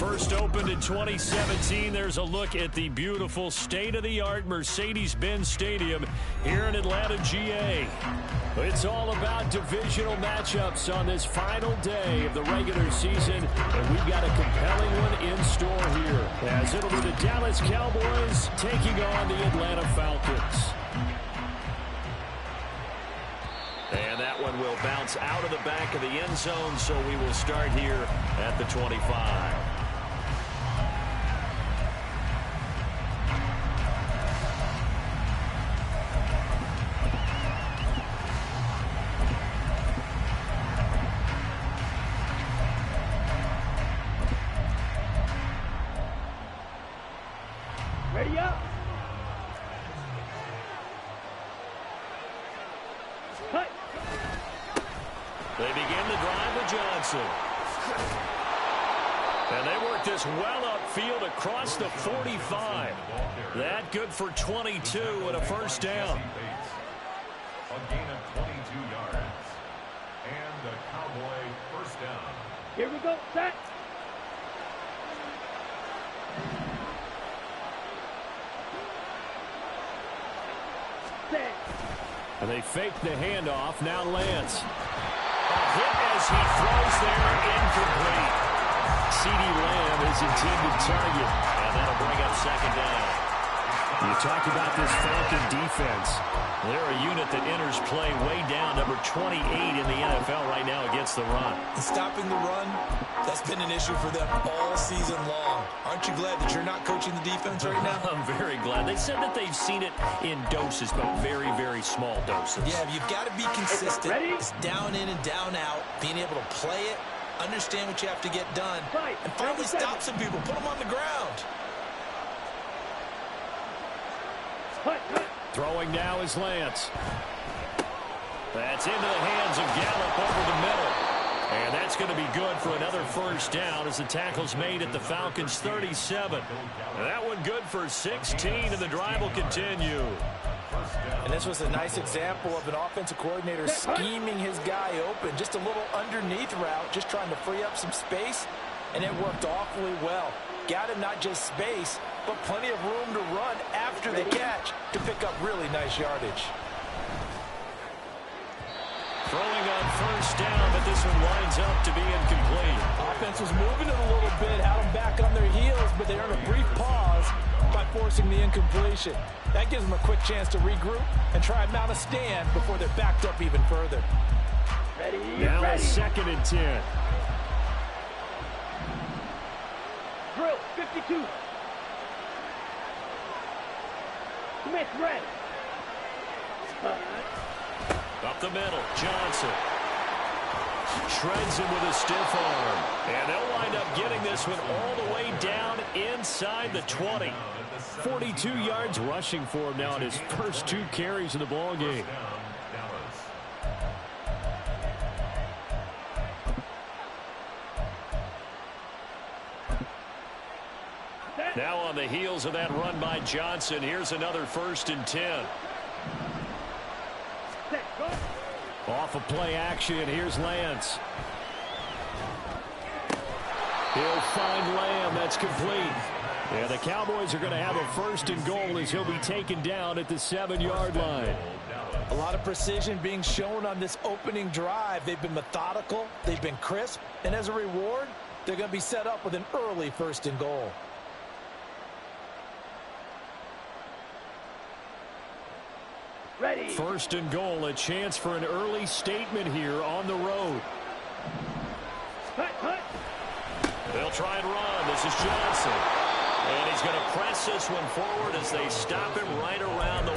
first opened in 2017, there's a look at the beautiful state-of-the-art Mercedes-Benz Stadium here in Atlanta, GA. It's all about divisional matchups on this final day of the regular season, and we've got a compelling one in store here, as it'll be the Dallas Cowboys taking on the Atlanta Falcons. And that one will bounce out of the back of the end zone, so we will start here at the 25. Ready up. Cut. They begin the drive with Johnson. And they work this well upfield across the 45. That good for 22 and a first down. A gain of 22 yards. And the Cowboy first down. Here we go. Set. Set. And they fake the handoff. Now Lance. A hit as he throws there, incomplete. CeeDee Lamb is intended target, and that'll bring up second down. You talk about this Falcon defense. They're a unit that enters play way down, number 28 in the NFL right now against the run. And stopping the run, that's been an issue for them all season long. Aren't you glad that you're not coaching the defense right now? I'm very glad. They said that they've seen it in doses, but very, very small doses. Yeah, you've got to be consistent. Ready? It's down in and down out, being able to play it, understand what you have to get done, and finally stop some people, put them on the ground. Cut. Cut. Throwing now is Lance. That's into the hands of Gallup over the middle. And that's going to be good for another first down as the tackle's made at the Falcons' 37. That one good for 16, and the drive will continue. And this was a nice example of an offensive coordinator scheming his guy open. Just a little underneath route, just trying to free up some space, and it worked awfully well. Got him not just space, but plenty of room to run after the catch to pick up really nice yardage. Throwing on first down, but this one winds up to be incomplete. Offense was moving it a little bit, had them back on their heels, but they earned a brief pause by forcing the incompletion. That gives them a quick chance to regroup and try and mount a stand before they're backed up even further. Ready. Now Ready. it's 2nd and 10. Drill. 52. Smith ready. Up the middle, Johnson. Shreds him with a stiff arm. And they'll wind up getting this one all the way down inside the 20. 42 yards rushing for him now in his first 2 carries in the ballgame. Now on the heels of that run by Johnson, here's another 1st and 10. Off of play action, here's Lance. He'll find Lamb. That's complete. Yeah, the Cowboys are going to have a 1st and goal as he'll be taken down at the 7-yard line. A lot of precision being shown on this opening drive. They've been methodical, they've been crisp, and as a reward, they're going to be set up with an early 1st and goal. Ready. 1st and goal, a chance for an early statement here on the road. Cut. Cut. They'll try and run. This is Johnson. And he's going to press this one forward as they stop him right around the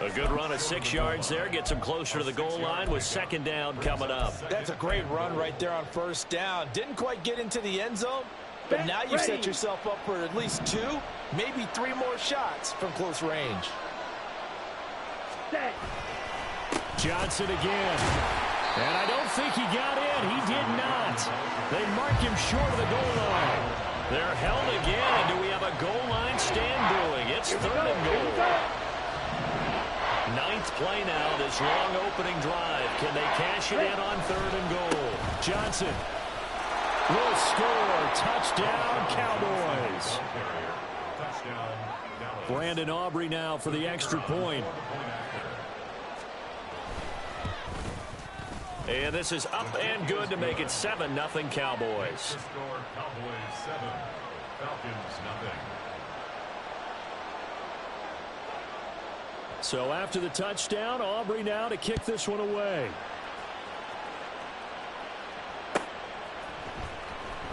1. A good run of 6 yards there. Gets him closer to the goal line with 2nd down coming up. That's a great run right there on 1st down. Didn't quite get into the end zone, but now you've set yourself up for at least 2, maybe 3 more shots from close range. Set. Johnson again. And I don't think he got in. He did not. They mark him short of the goal line. They're held again. And do we have a goal line stand brewing? It's 3rd and goal. 9th play now, this long opening drive. Can they cash it in on 3rd and goal? Johnson. will score. Touchdown, Cowboys. Brandon Aubrey now for the extra point. And this is up and good to make it 7-0 Cowboys. Cowboys 7, Falcons 0. So after the touchdown, Aubrey now to kick this one away.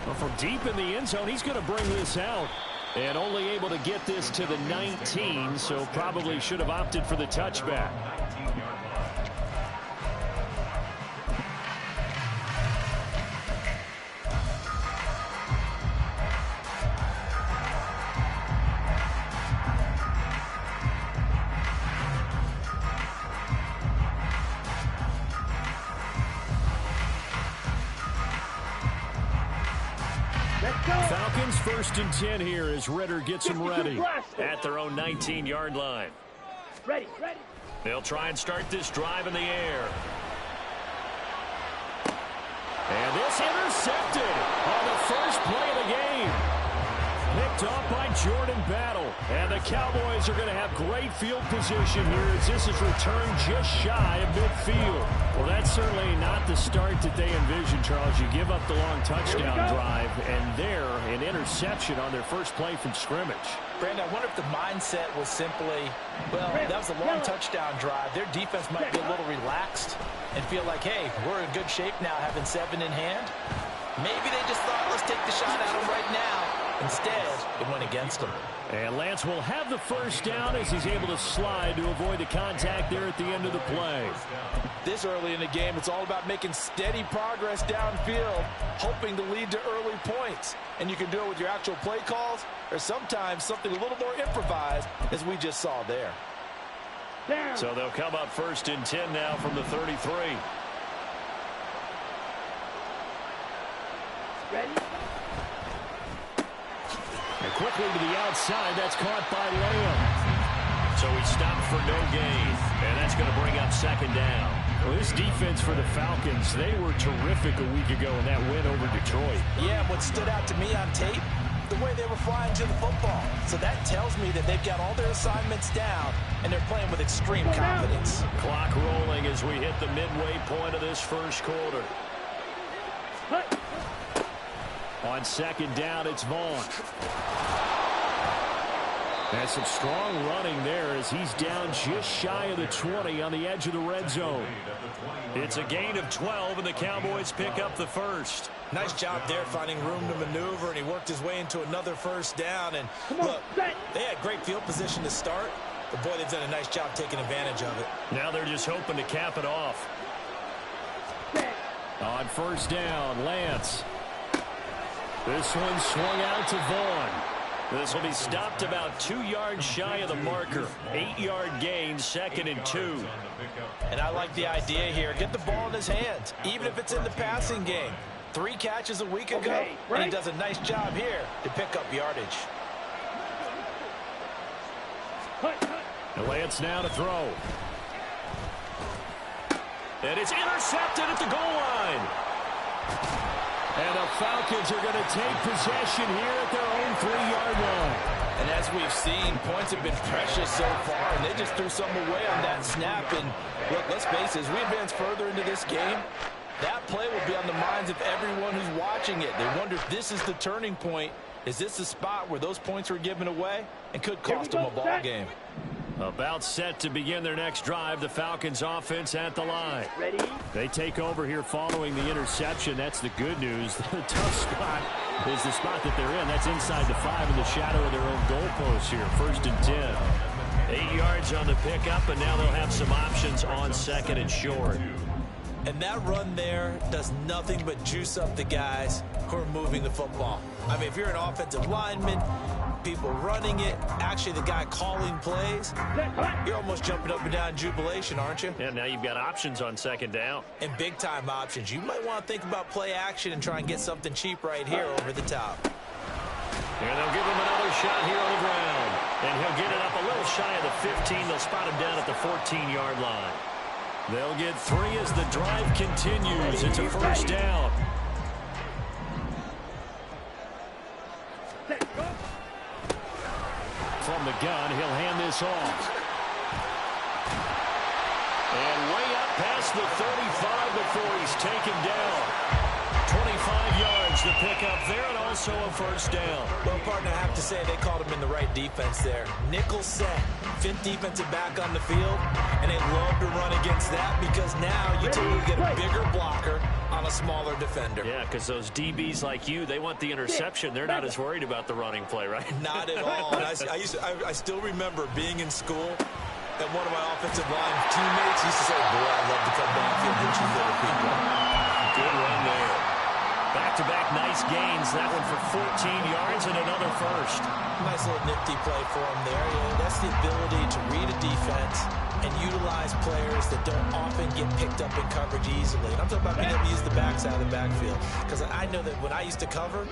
Well, from deep in the end zone, he's going to bring this out. And only able to get this to the 19, so probably should have opted for the touchback. Falcons 1st and 10 here as Ritter gets them ready at their own 19-yard line. Ready. They'll try and start this drive in the air. And this intercepted on the first play of the game. Picked off by Jordan Battle. And the Cowboys are going to have great field position here as this is returned just shy of midfield. Well, that's certainly not the start that they envisioned, Charles. You give up the long touchdown drive, and there, an interception on their first play from scrimmage. Brandon, I wonder if the mindset was simply, well, that was a long touchdown drive. Their defense might be a little relaxed and feel like, hey, we're in good shape now having 7 in hand. Maybe they just thought, let's take the shot at them right now. Instead, it went against him. And Lance will have the first down as he's able to slide to avoid the contact there at the end of the play. This early in the game, it's all about making steady progress downfield, hoping to lead to early points. And you can do it with your actual play calls or sometimes something a little more improvised, as we just saw there. So they'll come up 1st and 10 now from the 33. Ready? And quickly to the outside, that's caught by Lamb. So he stopped for no gain, and that's going to bring up 2nd down. Well, this defense for the Falcons, they were terrific a week ago in that win over Detroit. Yeah, what stood out to me on tape, the way they were flying to the football. So that tells me that they've got all their assignments down, and they're playing with extreme confidence. Clock rolling as we hit the midway point of this first quarter. On 2nd down, it's Vaughn. And some strong running there as he's down just shy of the 20 on the edge of the red zone. It's a gain of 12, and the Cowboys pick up the first. Nice job there finding room to maneuver, and he worked his way into another first down. And look, they had great field position to start, but boy, they've done a nice job taking advantage of it. Now they're just hoping to cap it off. On 1st down, Lance. This one swung out to Vaughn. This will be stopped about 2 yards shy of the marker. 8-yard gain, 2nd and 2. And I like the idea here. Get the ball in his hands, even if it's in the passing game. 3 catches a week ago, and he does a nice job here to pick up yardage. And Lance now to throw. And it's intercepted at the goal line. And the Falcons are going to take possession here at their own 3-yard line. And as we've seen, points have been precious so far, and they just threw some away on that snap. And look, let's face it, as we advance further into this game, that play will be on the minds of everyone who's watching it. They wonder if this is the turning point. Is this the spot where those points were given away and could cost them a ball game? About set to begin their next drive. The Falcons offense at the line. Ready? They take over here following the interception. That's the good news. The tough spot is the spot that they're in. That's inside the 5 in the shadow of their own goalpost here. 1st and 10. 8 yards on the pickup, and now they'll have some options on 2nd and short. And that run there does nothing but juice up the guys who are moving the football. I mean, if you're an offensive lineman, people running it, actually the guy calling plays, you're almost jumping up and down in jubilation, aren't you? Yeah, now you've got options on 2nd down. And big-time options. You might want to think about play action and try and get something cheap right here over the top. And they'll give him another shot here on the ground. And he'll get it up a little shy of the 15. They'll spot him down at the 14-yard line. They'll get 3 as the drive continues. It's a 1st down. from the gun. He'll hand this off. And way up past the 35 before he's taken down. 25 yards to pick up there, and also a first down. Well, partner, I have to say they called him in the right defense there. Nickel set, fifth defensive back on the field, and they love to run against that because now you typically get a bigger blocker on a smaller defender. Yeah, because those DBs like you, they want the interception. They're not as worried about the running play, right? Not at all. And I still remember being in school, and one of my offensive line teammates used to say, boy, I'd love to come downfield and hit you little people. Good run there. Back-to-back nice gains. That one for 14 yards and another first. Nice little nifty play for him there. Yeah, that's the ability to read a defense and utilize players that don't often get picked up in coverage easily. And I'm talking about being able to use the backside of the backfield. Because I know that when I used to cover,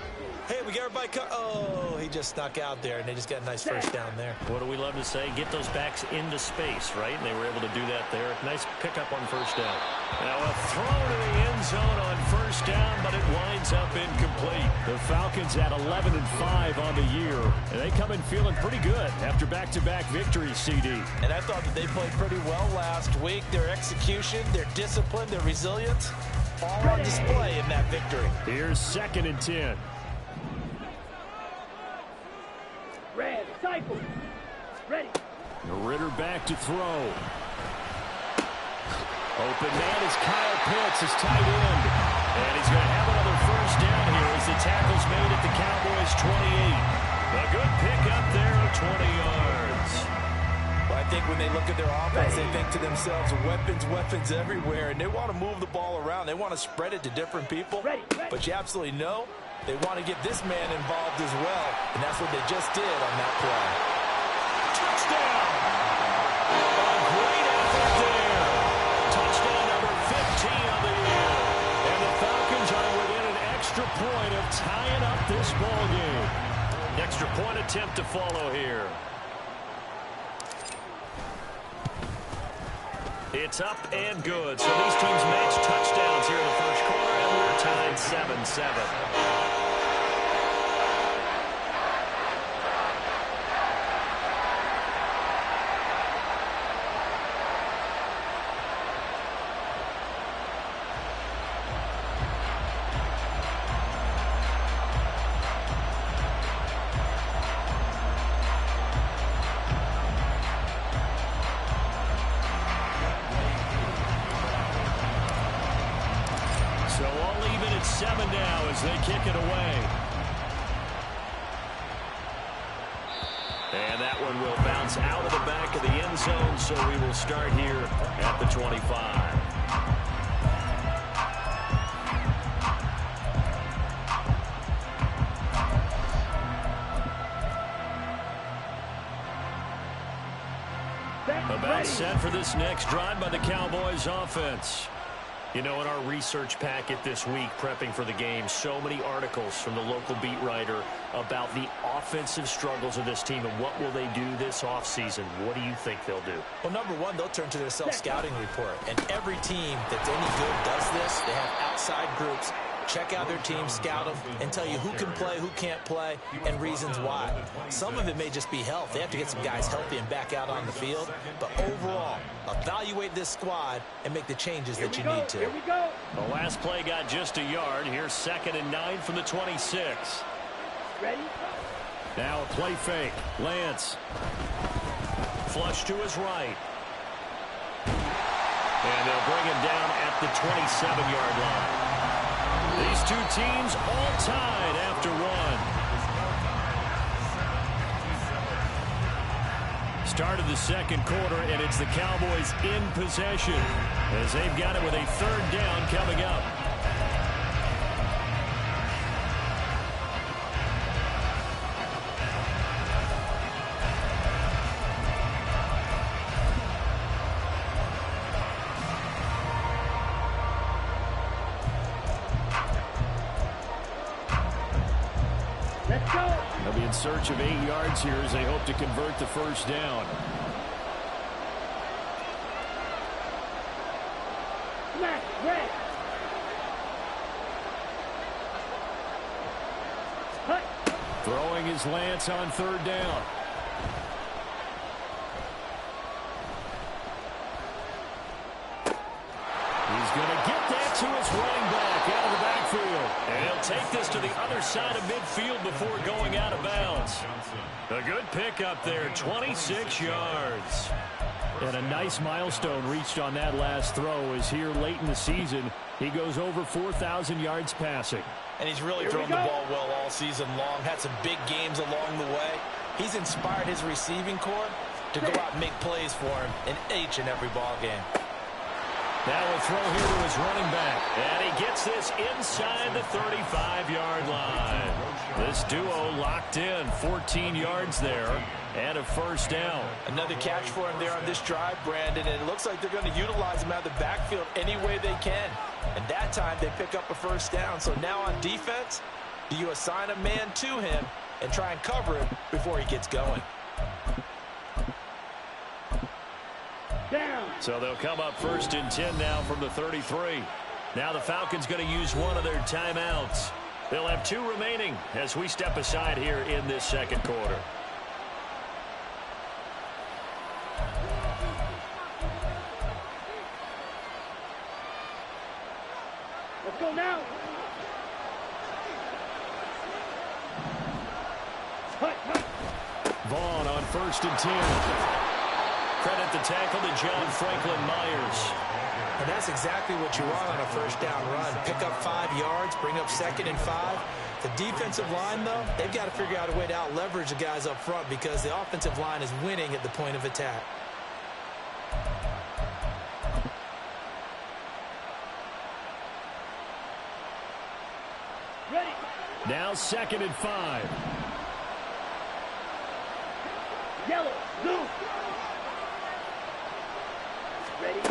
hey, we got everybody oh, he just snuck out there, and they just got a nice first down there. What do we love to say? Get those backs into space, right? And they were able to do that there. Nice pickup on first down. Now a throw to the end zone on first down, but it winds up incomplete. The Falcons at 11-5 on the year, and they come in feeling pretty good after back-to-back victories, CD. And I thought that they played pretty well last week. Their execution, their discipline, their resilience, all on display in that victory. Here's 2nd and 10. Red, cycle. Ready. Ritter back to throw. Open man is Kyle Pitts, his tight end. And he's going to have another first down here as the tackle's made at the Cowboys' 28. A good pickup there of 20 yards. Well, I think when they look at their offense, they think to themselves, weapons everywhere, and they want to move the ball around. They want to spread it to different people. But you absolutely know they want to get this man involved as well, and that's what they just did on that play. Touchdown! A great effort there. Touchdown number 15 of the year. And the Falcons are within an extra point of tying up this ball game. Extra point attempt to follow here. It's up and good. So these teams match touchdowns here in the first quarter, and we're tied 7-7. So all even at 7 now as they kick it away. And that one will bounce out of the back of the end zone, so we will start here at the 25. About set for this next drive by the Cowboys offense. You know, in our research packet this week, prepping for the game, so many articles from the local beat writer about the offensive struggles of this team and what will they do this offseason. What do you think they'll do? Well, number one, they'll turn to their self-scouting report. And every team that's any good does this. They have outside groups. Check out their team, scout them, and tell you who can play, who can't play, and reasons why. Some of it may just be health. They have to get some guys healthy and back out on the field. But overall, evaluate this squad and make the changes that you need to. Here we go. The last play got just a yard. Here's 2nd and 9 from the 26. Ready? Now a play fake. Lance. Flush to his right. And they'll bring him down at the 27-yard line. These two teams all tied after one. Start of the second quarter, and it's the Cowboys in possession as they've got it with a 3rd down coming up. Let's go. They'll be in search of 8 yards here as they hope to convert the first down. Smash. Red. Cut. Throwing his Lance on 3rd down. He's going to get that to his running back out of the backfield. And he'll take this to the other side of midfield before going out of bounds. A good pickup there, 26 yards. And a nice milestone reached on that last throw as here late in the season, he goes over 4,000 yards passing. And he's really thrown the ball well all season long. Had some big games along the way. He's inspired his receiving corps to go out and make plays for him in each and every ball game. Now a throw here to his running back. And he gets this inside the 35-yard line. This duo locked in, 14 yards there, and a first down. Another catch for him there on this drive, Brandon, and it looks like they're going to utilize him out of the backfield any way they can. And that time they pick up a first down. So now on defense, do you assign a man to him and try and cover him before he gets going? Down. So they'll come up 1st and 10 now from the 33. Now the Falcons going to use one of their timeouts. They'll have 2 remaining as we step aside here in this second quarter. Let's go now. Vaughn on 1st and 10. Credit the tackle to John Franklin Myers. And that's exactly what you want on a first down run. Pick up 5 yards, bring up 2nd and 5. The defensive line, though, they've got to figure out a way to out-leverage the guys up front because the offensive line is winning at the point of attack. Ready. Now 2nd and 5. Yellow. Blue. Ready.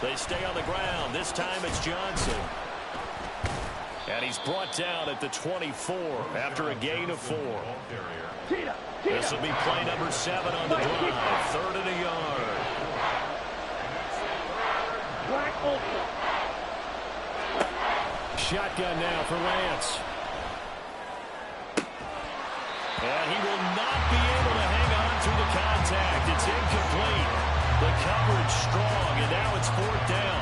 They stay on the ground. This time it's Johnson. And he's brought down at the 24 after a gain of 4. This will be play number 7 on the drive. 3rd and a yard. Black Ultra. Shotgun now for Lance. And he will not be able to hang on through the contact. It's incomplete. The coverage strong, and now it's 4th down.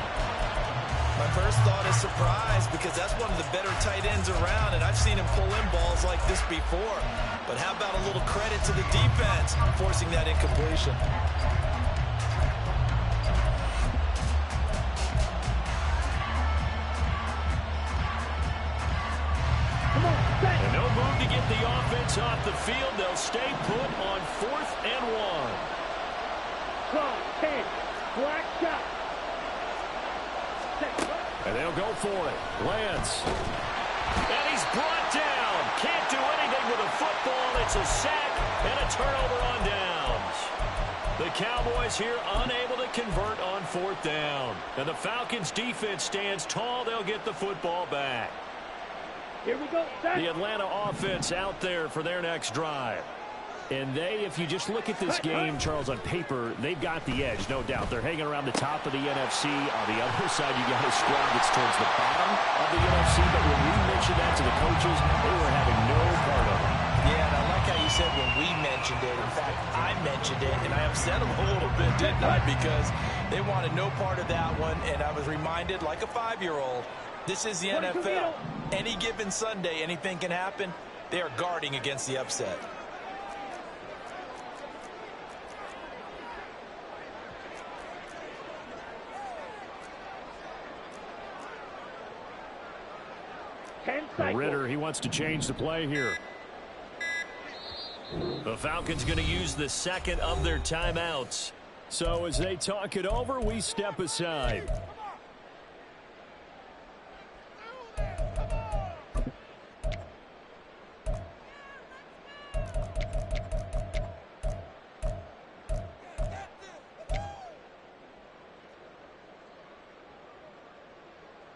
My first thought is surprise because that's one of the better tight ends around, and I've seen him pull in balls like this before. But how about a little credit to the defense forcing that incompletion? And no move to get the offense off the field. They'll stay put on 4th and 1. Cross, 10, black shot. And they'll go for it. Lance. And he's brought down. Can't do anything with a football. It's a sack and a turnover on downs. The Cowboys here unable to convert on 4th down. And the Falcons defense stands tall. They'll get the football back. Here we go. The Atlanta offense out there for their next drive. And if you just look at this game, Charles, on paper, they've got the edge, no doubt. They're hanging around the top of the NFC. On the other side, you got a squad that's towards the bottom of the NFC. But when we mentioned that to the coaches, they were having no part of it. Yeah, and I like how you said when we mentioned it. In fact, I mentioned it, and I upset them a little bit, didn't I? Because they wanted no part of that one, and I was reminded, like a 5-year-old, this is the NFL. Any given Sunday, anything can happen. They are guarding against the upset. Ritter, he wants to change the play here. The Falcons going to use the 2nd of their timeouts. So as they talk it over, we step aside.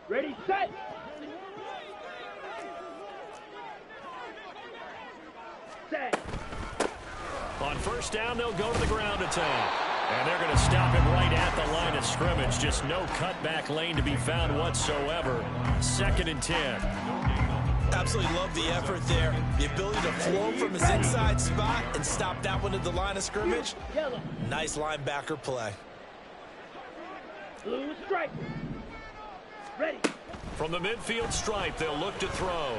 Ready, set. Set. On 1st down, they'll go to the ground attack. And they're going to stop him right at the line of scrimmage. Just no cutback lane to be found whatsoever. 2nd and 10. Absolutely love the effort there. The ability to flow from his inside spot and stop that one at the line of scrimmage. Yellow. Nice linebacker play. Blue strike. Ready. From the midfield stripe, they'll look to throw.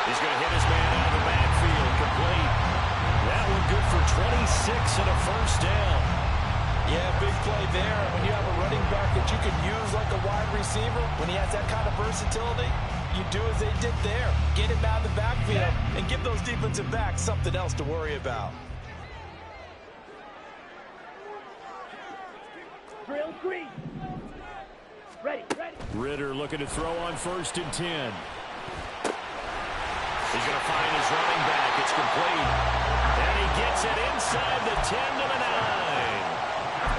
He's going to hit his man out of the backfield. Complete. That one good for 26 and a first down. Yeah, big play there. When you have a running back that you can use like a wide receiver, when he has that kind of versatility, you do as they did there. Get him out of the backfield and give those defensive backs something else to worry about. Drill green. Ready. Ritter looking to throw on 1st and 10. He's going to find his running back. It's complete. And he gets it inside the 10 to the 9.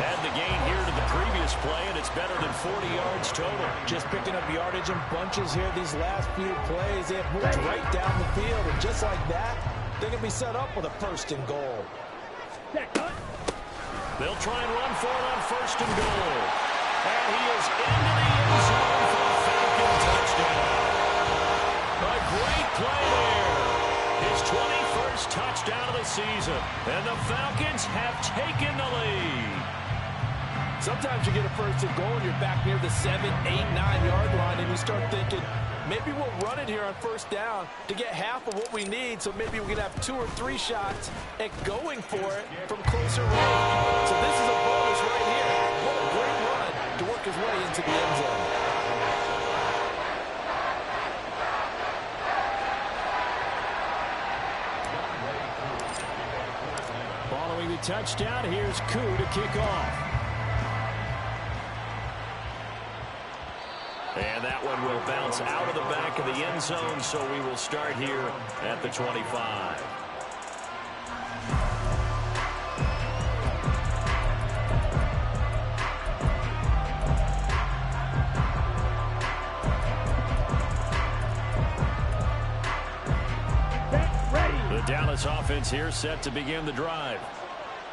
Had the gain here to the previous play, and it's better than 40 yards total. Just picking up yardage in bunches here these last few plays. They have moved right down the field, and just like that, they're going to be set up with a 1st and goal. They'll try and run for it on 1st and goal. And he is into the end zone for a Falcon touchdown. A great play there. His 21st touchdown of the season. And the Falcons have taken the lead. Sometimes you get a 1st and goal and you're back near the 7, 8, 9-yard line, and you start thinking, maybe we'll run it here on 1st down to get half of what we need, so maybe we can have 2 or 3 shots at going for it from closer range. So this is a bonus right here. What a great run to work his way into the end zone. Following the touchdown, here's Koo to kick off. And that one will bounce out of the back of the end zone, so we will start here at the 25. The Dallas offense here set to begin the drive.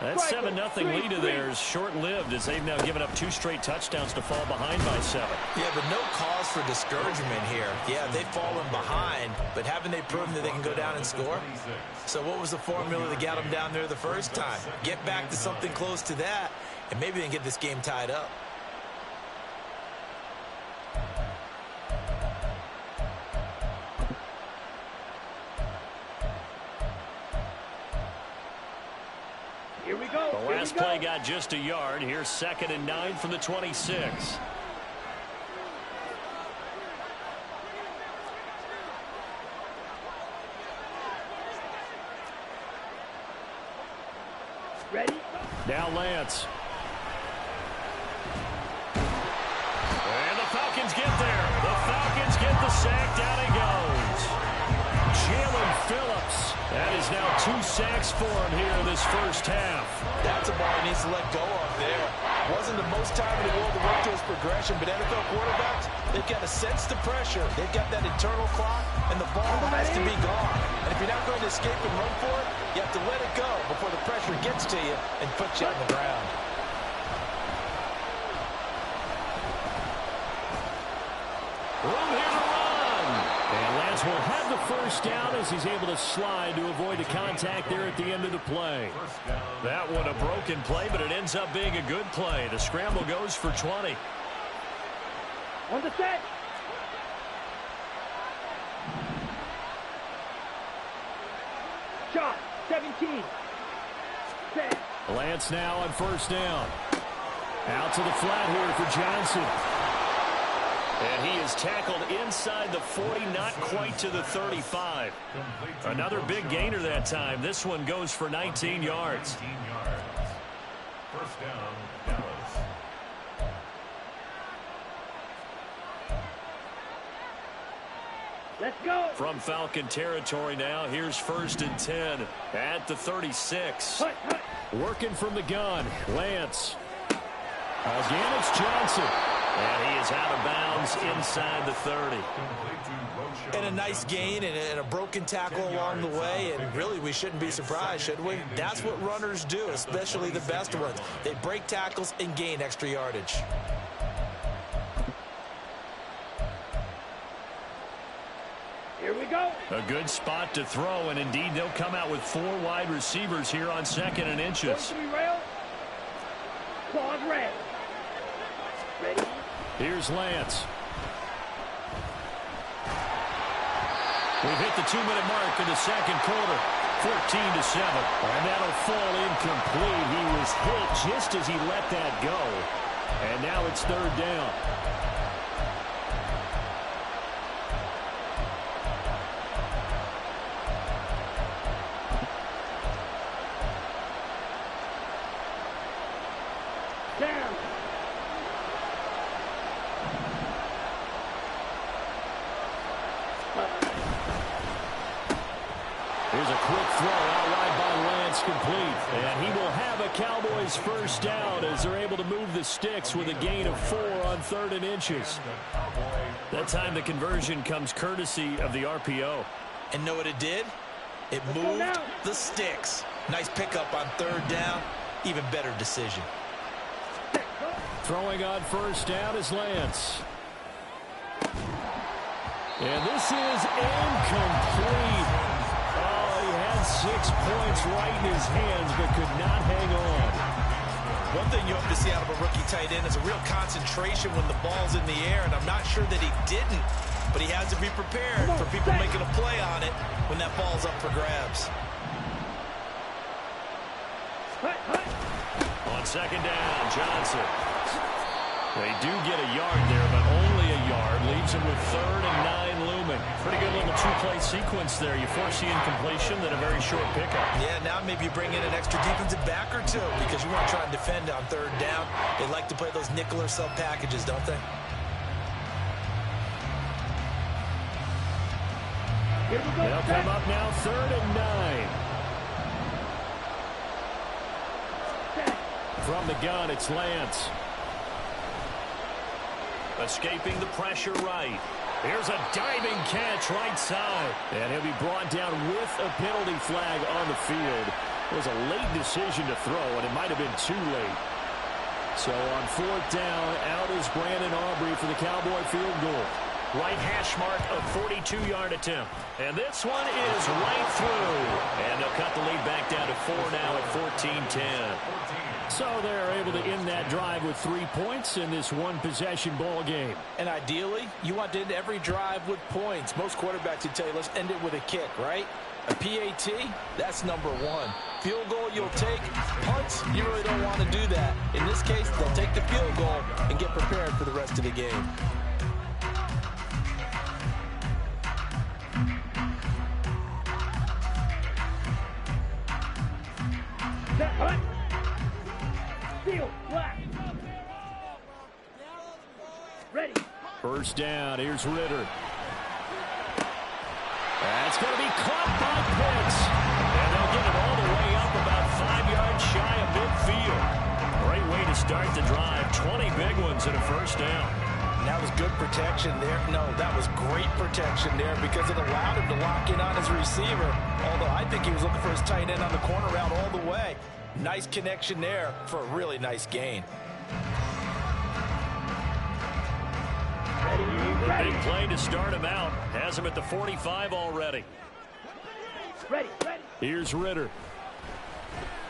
That 7-0 lead of theirs short-lived as they've now given up 2 straight touchdowns to fall behind by 7. Yeah, but no cause for discouragement here. Yeah, they've fallen behind, but haven't they proven that they can go down and score? So what was the formula that got them down there the first time? Get back to something close to that, and maybe they can get this game tied up. Here we go. The last play got just a yard. Here's 2nd and 9 from the 26. Ready? Now Lance. And the Falcons get there. The Falcons get the sack. Down he goes. Jalen Phillips. That is now 2 sacks for him here in this first half. That's a ball he needs to let go of there. Wasn't the most time in the world to work to his progression, but NFL quarterbacks, they've got to sense the pressure. They've got that internal clock, and the ball has to be gone. And if you're not going to escape and run for it, you have to let it go before the pressure gets to you and puts you on the ground. Room here to run. And Lance will have the first down as he's able to slide to avoid the contact there at the end of the play. That one a broken play, but it ends up being a good play. The scramble goes for 20. On the set. Shot. 17. Set. Lance now on first down. Out to the flat here for Johnson. And he is tackled inside the 40, not quite to the 35. Another big gainer that time. This one goes for 19 yards. First down, Dallas. Let's go. From Falcon territory now, here's 1st and 10 at the 36. Hut, hut. Working from the gun, Lance. Again, it's Johnson. And he is out of bounds inside the 30. And a nice gain and a broken tackle along the way, and really we shouldn't be surprised, should we? That's what runners do, especially the best ones. They break tackles and gain extra yardage. Here we go. A good spot to throw, and indeed they'll come out with 4 wide receivers here on 2nd and inches. Rail. Claws red. Ready, Here's Lance. We've hit the 2-minute mark in the second quarter. 14-7. And that'll fall incomplete. He was hit just as he let that go. And now it's third down. Down. Here's a quick throw out wide by Lance, complete. And he will have a Cowboys first down as they're able to move the sticks with a gain of 4 on 3rd and inches. That time the conversion comes courtesy of the RPO. And know what it did? It moved the sticks. Nice pickup on 3rd down. Even better decision. Throwing on first down is Lance. And this is incomplete. Oh, he had 6 points right in his hands, but could not hang on. One thing you hope to see out of a rookie tight end is a real concentration when the ball's in the air, and I'm not sure that he didn't, but he has to be prepared for people making a play on it when that ball's up for grabs. On second down, Johnson. They do get a yard there, but only a yard. Leaves him with 3rd and 9 looming. Pretty good little 2-play sequence there. You force the incompletion, then a very short pickup. Yeah, now maybe you bring in an extra defensive back or two because you want to try and defend on 3rd down. They like to play those nickel or sub packages, don't they? They'll come up now 3rd and 9. From the gun, it's Lance. Escaping the pressure right. Here's a diving catch right side. And he'll be brought down with a penalty flag on the field. It was a late decision to throw, and it might have been too late. So on 4th down, out is Brandon Aubrey for the Cowboy field goal. Right hash mark of 42-yard attempt. And this one is right through. And they'll cut the lead back down to 4 now at 14-10. So they're able to end that drive with 3 points in this one-possession ball game. And ideally, you want to end every drive with points. Most quarterbacks would tell you, let's end it with a kick, right? A PAT, that's number 1. Field goal you'll take. Punts, you really don't want to do that. In this case, they'll take the field goal and get prepared for the rest of the game. Ready. First down, here's Ritter. That's going to be caught by Pitts. And they'll get it all the way up about 5 yards shy of midfield. Great way to start the drive. 20 big ones and a first down. And that was good protection there. No, that was great protection there because it allowed him to lock in on his receiver. Although I think he was looking for his tight end on the corner route all the way. Nice connection there for a really nice gain. Big play to start him out. Has him at the 45 already. Ready. Here's Ritter.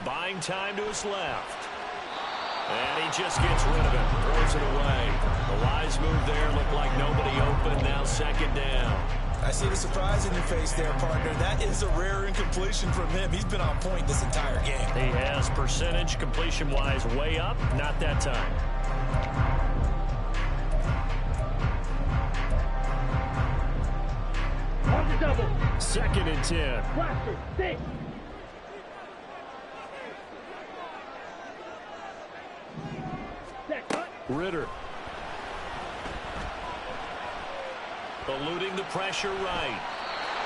Buying time to his left. And he just gets rid of it. Throws it away. The wise move there. Looked like nobody open. Now second down. I see the surprise in your face there, partner. That is a rare incompletion from him. He's been on point this entire game. He has percentage completion-wise way up. Not that time. On the double. 2nd and 10. Blaster. 6. Set. Cut. Ritter. Eluding the pressure right.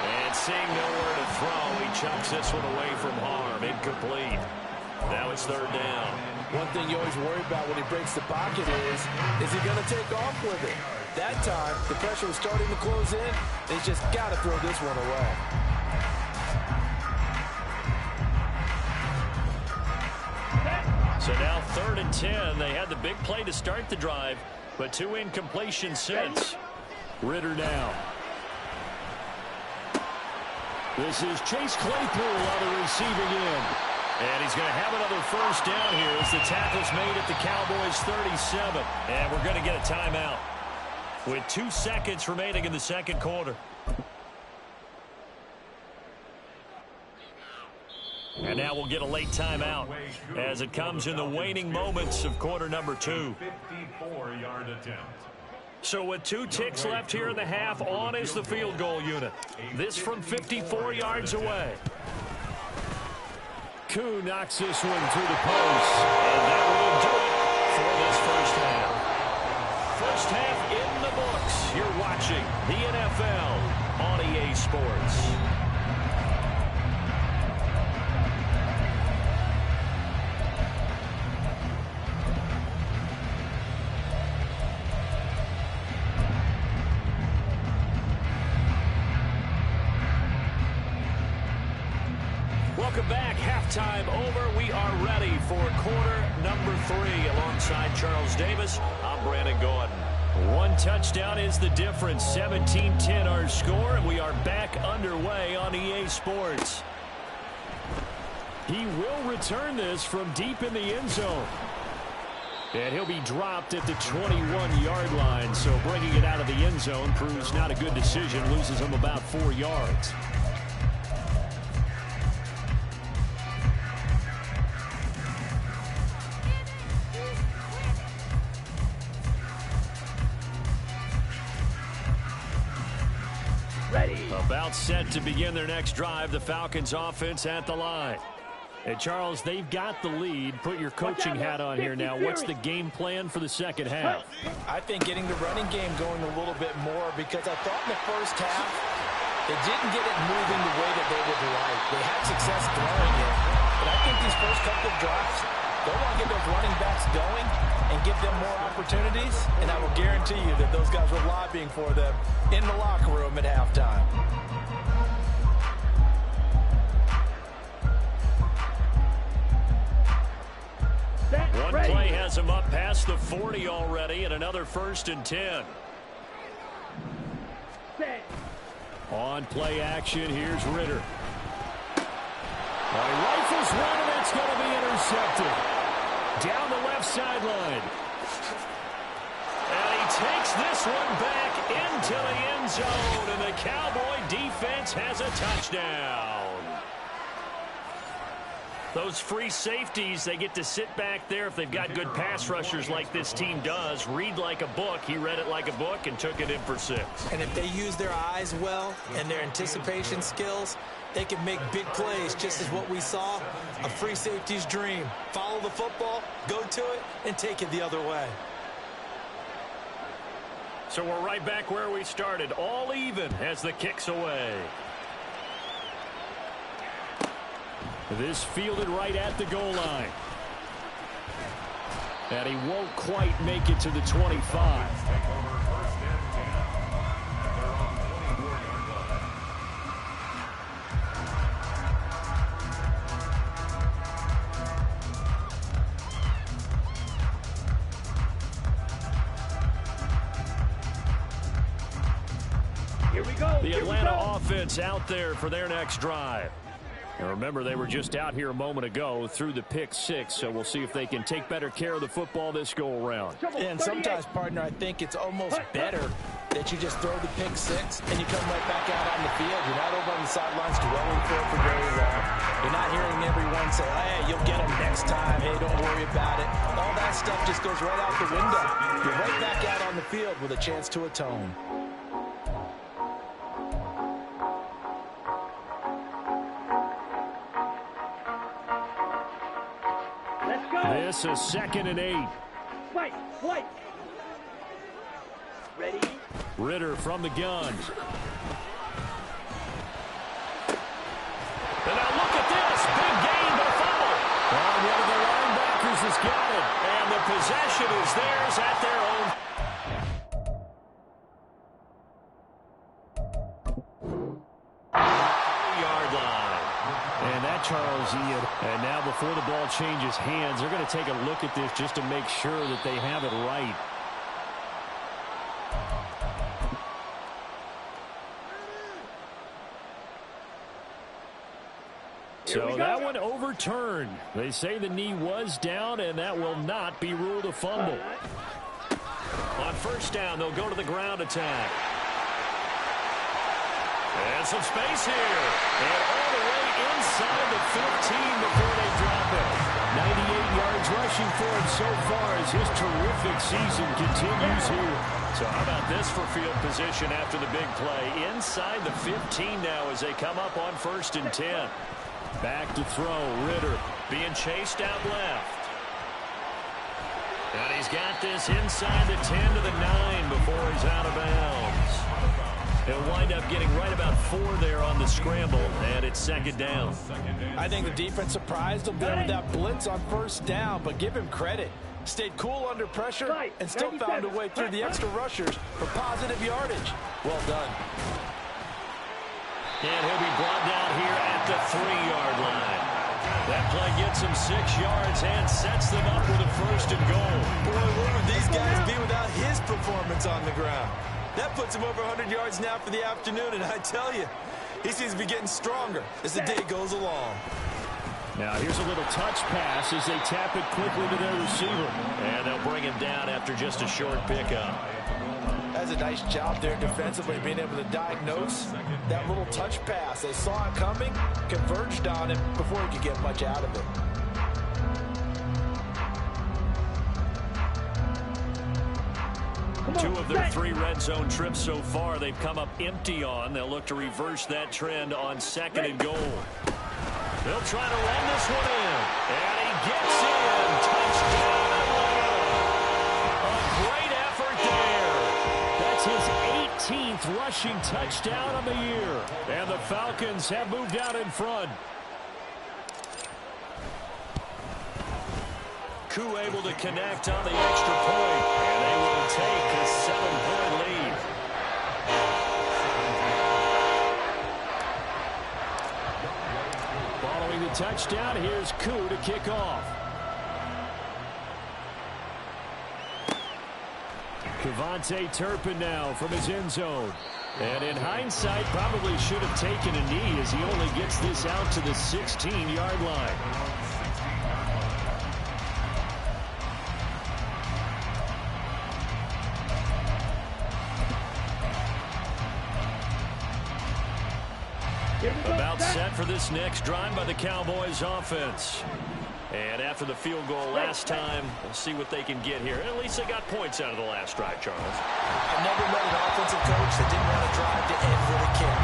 And seeing nowhere to throw, he chucks this one away from harm. Incomplete. Now it's 3rd down. One thing you always worry about when he breaks the pocket is he going to take off with it? That time, the pressure was starting to close in. He's just got to throw this one away. So now 3rd and 10. They had the big play to start the drive, but 2 incompletions since. Ritter now. This is Chase Claypool on the receiving end. And he's going to have another first down here as the tackle's made at the Cowboys' 37. And we're going to get a timeout with 2 seconds remaining in the second quarter. And now we'll get a late timeout as it comes in the waning moments of quarter number 2. 54-yard attempt. So with 2 ticks left here in the half, on is the field goal unit. This from 54 yards away. Koo knocks this one through the post. And that will do it for this first half. First half in the books. You're watching the NFL on EA Sports. Welcome back. Halftime over. We are ready for quarter number 3. Alongside Charles Davis, I'm Brandon Gordon. 1 touchdown is the difference. 17-10 our score, and we are back underway on EA Sports. He will return this from deep in the end zone. And he'll be dropped at the 21-yard line, so bringing it out of the end zone proves not a good decision. Loses him about 4 yards. About set to begin their next drive, the Falcons offense at the line. And Charles, they've got the lead. Put your coaching hat on here now. What's the game plan for the second half? I think getting the running game going a little bit more, because I thought in the first half they didn't get it moving the way that they would like. They had success throwing it. But I think these first couple of drops, they want to get those running backs going and give them more opportunities. And I will guarantee you that those guys were lobbying for them in the locker room at halftime. One play has him up past the 40 already, and another 1st and 10. On play action, here's Ritter. He rifles one, and that's going to be intercepted. Down the left sideline. And he takes this one back into the end zone, and the Cowboy defense has a touchdown. Those free safeties, they get to sit back there if they've got good pass rushers like this team does. Read like a book. He read it like a book and took it in for 6. And if they use their eyes well and their anticipation skills, they can make big plays, just as what we saw. A free safety's dream. Follow the football, go to it, and take it the other way. So we're right back where we started. All even as the kick's away. This fielded right at the goal line. And he won't quite make it to the 25. Here we go. The Atlanta offense out there for their next drive. And remember, they were just out here a moment ago through the pick 6, so we'll see if they can take better care of the football this go-around. And sometimes, partner, I think it's almost better that you just throw the pick 6 and you come right back out on the field. You're not over on the sidelines dwelling for very long. You're not hearing everyone say, hey, you'll get them next time. Hey, don't worry about it. All that stuff just goes right out the window. You're right back out on the field with a chance to atone. This is 2nd and 8. White. Ready? Ritter from the gun. And now look at this. Big gain, but a fumble. And one of the linebackers has got it. And the possession is theirs at their own. Yard line. And that, Charles, Ian. And now before the ball changes hands, they're going to take a look at this just to make sure that they have it right. So that one over overturned. They say the knee was down, and that will not be ruled a fumble. On first down, they'll go to the ground attack. And some space here. And all the way inside the 15 before they drop it. 98 yards rushing for him so far as his terrific season continues here. So how about this for field position after the big play? Inside the 15 now as they come up on 1st and 10. Back to throw. Ritter being chased out left. And he's got this inside the 10 to the 9 before he's out of bounds. He'll wind up getting right about 4 there on the scramble, and it's 2nd down. I think the defense surprised him there with that blitz on 1st down, but give him credit. Stayed cool under pressure and still found a way through the extra rushers for positive yardage. Well done. And he'll be brought down here at the 3-yard line. That play gets him 6 yards and sets them up with a 1st and goal. Boy, where would these guys be without his performance on the ground? That puts him over 100 yards now for the afternoon, and I tell you, he seems to be getting stronger as the day goes along. Now here's a little touch pass as they tap it quickly to their receiver. And they'll bring him down after just a short pickup. That's a nice job there defensively, being able to diagnose that little touch pass. They saw it coming, converged on him before he could get much out of it. Two of their 3 red zone trips so far they've come up empty on. They'll look to reverse that trend on 2nd and goal. They'll try to run this one in. And he gets in. Touchdown, Atlanta. A great effort there. That's his 18th rushing touchdown of the year. And the Falcons have moved out in front. Koo able to connect on the extra point. And they will take a 7-point lead. Following the touchdown, here's Koo to kick off. Kevontae Turpin now from his end zone. And in hindsight, probably should have taken a knee as he only gets this out to the 16-yard line. About set for this next drive by the Cowboys offense. And after the field goal last time, we'll see what they can get here. At least they got points out of the last drive, Charles. I've never met an offensive coach that didn't want to drive to end with a kick.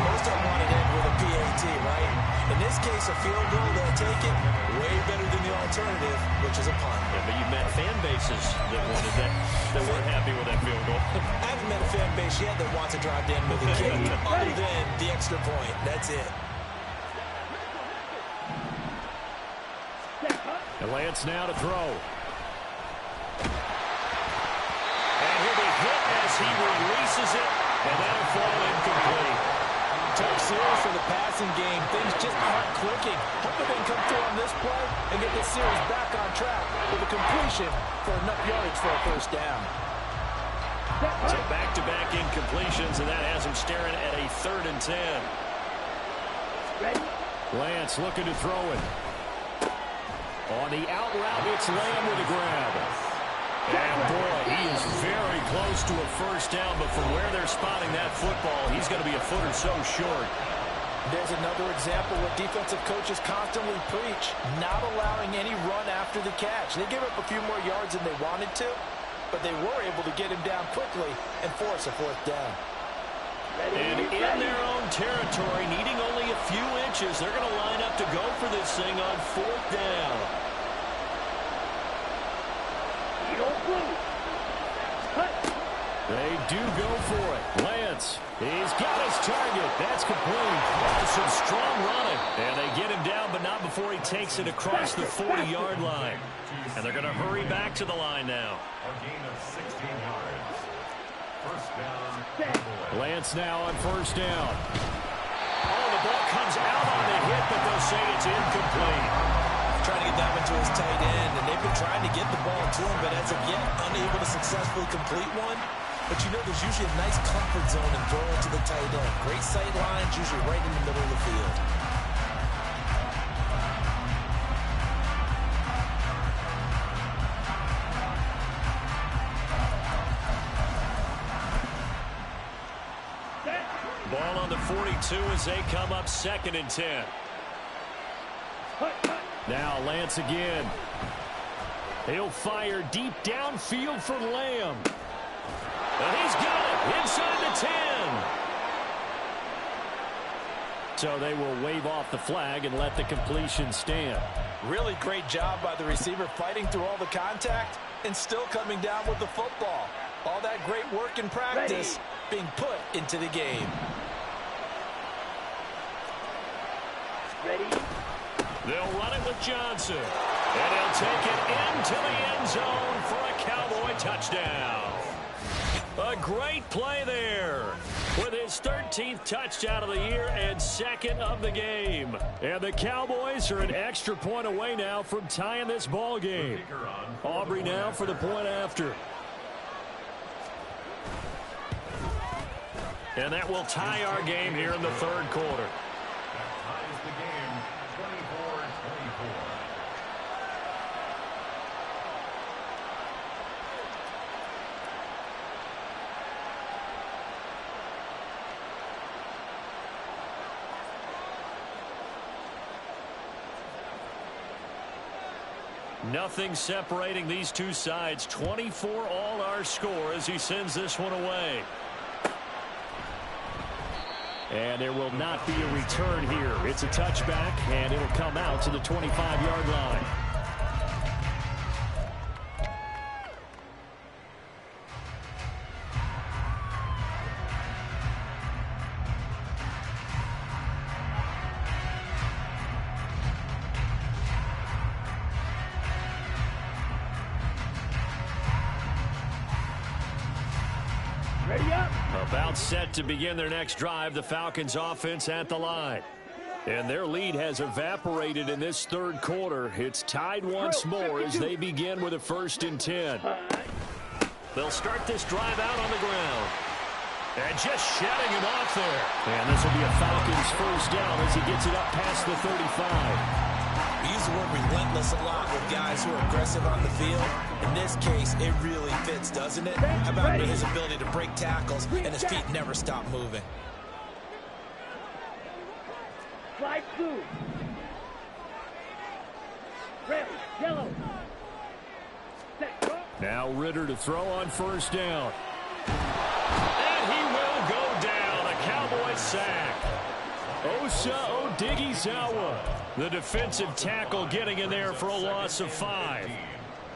Most of them want to end with a PAT, right? In this case, a field goal, they'll take it. Way better than the alternative, which is a punt. Yeah, but you've met fan bases that wanted that weren't happy with that field goal. I haven't met a fan base yet that wants to drive to end with a kick, other than the extra point. That's it. And Lance now to throw. And he'll be hit as he releases it, and that'll fall incomplete. Tough series for the passing game. Things just aren't clicking. Hoping they can come through on this play and get this series back on track with a completion for enough yardage for a 1st down. So back-to-back incompletions, and that has him staring at a 3rd and 10. Lance looking to throw it. On the out route, it's Lamb with a grab. And boy, he is very close to a 1st down, but from where they're spotting that football, he's going to be a foot or so short. There's another example what defensive coaches constantly preach, not allowing any run after the catch. They gave up a few more yards than they wanted to, but they were able to get him down quickly and force a 4th down. And in their own territory, needing only a few inches, they're going to line up to go for this thing on 4th down. They do go for it. Lance, he's got his target. That's complete. Some strong running. And they get him down, but not before he takes it across the 40-yard line. And they're going to hurry back to the line now. A gain of 16 yards. 1st down. Lance now on 1st down. Oh, the ball comes out on the hit, but they'll say it's incomplete. Trying to get that one to his tight end, and they've been trying to get the ball to him, but as of yet, unable to successfully complete one. But you know there's usually a nice comfort zone in throwing to the tight end. Great sight lines, usually right in the middle of the field. Ball on the 42 as they come up 2nd and 10. Now Lance again. He'll fire deep downfield for Lamb. And he's got it inside the 10. So they will wave off the flag and let the completion stand. Really great job by the receiver fighting through all the contact and still coming down with the football. All that great work in practice being put into the game. Ready? They'll run it with Johnson. And he'll take it into the end zone for a Cowboy touchdown. A great play there with his 13th touchdown of the year and 2nd of the game. And the Cowboys are an extra point away now from tying this ball game. Aubrey now for the point after. And that will tie our game here in the 3rd quarter. That ties the game 24-24. Nothing separating these two sides. 24 all our score as he sends this one away. And there will not be a return here. It's a touchback, and it'll come out to the 25-yard line. Ready up. About set to begin their next drive, the Falcons offense at the line. And their lead has evaporated in this 3rd quarter. It's tied once more as they begin with a 1st and 10. They'll start this drive out on the ground. And just shedding it off there. And this will be a Falcons 1st down as he gets it up past the 35. We use the word relentless a lot with guys who are aggressive on the field. In this case, it really fits, doesn't it? How about his ability to break tackles and his feet never stop moving? Slide through. Red, yellow. Set, go. Now Ritter to throw on 1st down. And he will go down. A Cowboy sack. Osa Odighizuwa, the defensive tackle, getting in there for a loss of 5.